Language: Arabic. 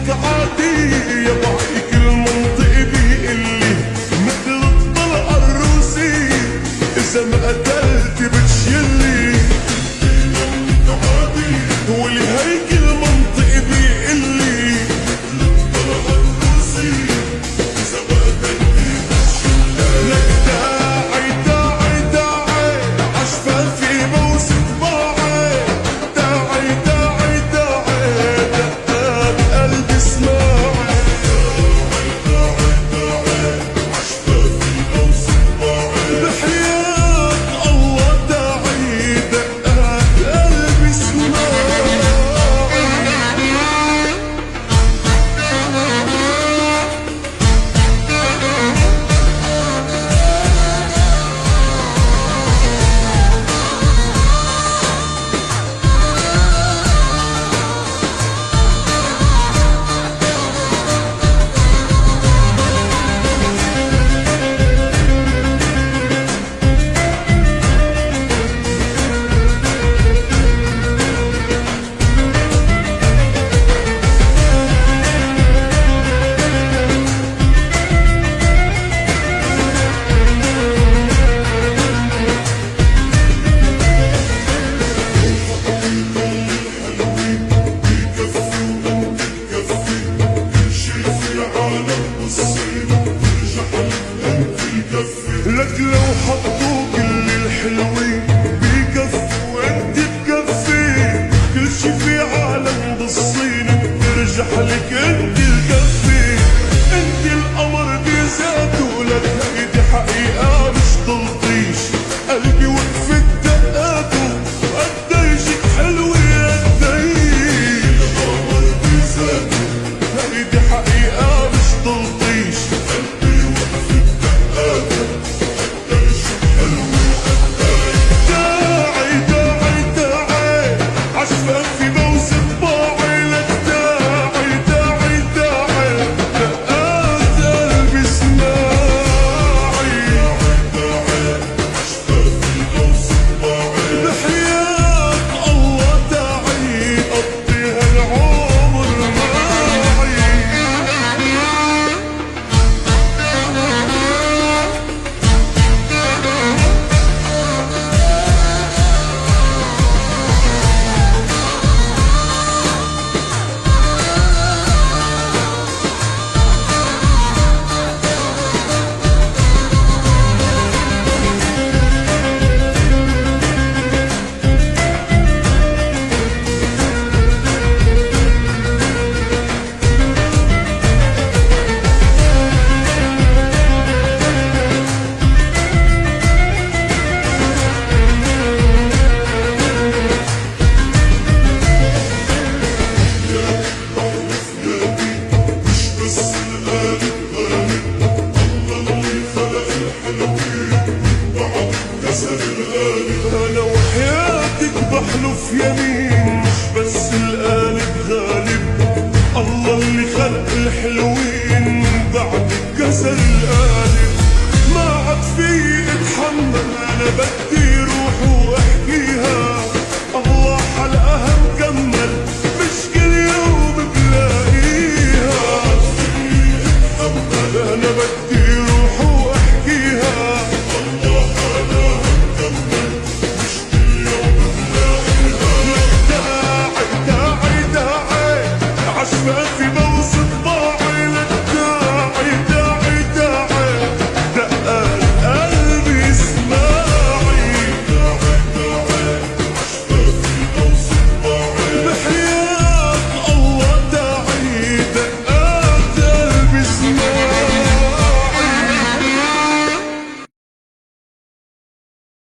منك عادي يا بعي كل منطق بيقلي مثل الطلقة الروسي إذا ما قتلت بتشيلي منك عادي ولهيك المنطق بيقلي مثل الطلقة الروسي إذا ما قتلت بتشيلي لك داعي داعي داعي عشفافي بوس طباعي داعي داعي داعي دقات قلبي اسماعي داعي داعي عشفافي بوس طباعي بحياة الله داعي دقات قلبي اسماعي لك لو حطوا كل الحلوين بكفي وانت تكفي كل شي في عالم بالصين بترجح لك انت الكفي انت القمر بذاته لك هيدي حقيقة مش تلطيش قلبي وقفت دقاته وقديشك حلوة قديش القمر بذاته هيدي حقيقة مش تلطيش قلبي وقفت دقاته داعي داعي داعي عشفافي بوس طباعي لك داعي داعي داعي دقات قلبي اسماعي داعي عشفافي بوس طباعي بحياة الله داعي قضي هالعمر معي أنا وحياتك بحلف يمين مش بس القالب غالب الله اللي خلق الحلوين بعدك كسر القالب ما عاد في اتحمل أنا بدي روح واحكيها الله حلقها مكمل مش كل يوم بلاقيها أنا بدي روح واحكيها الله حلقها مكمل مش كل يوم بلاقيها داعي داعي داعي عشفافي بوصل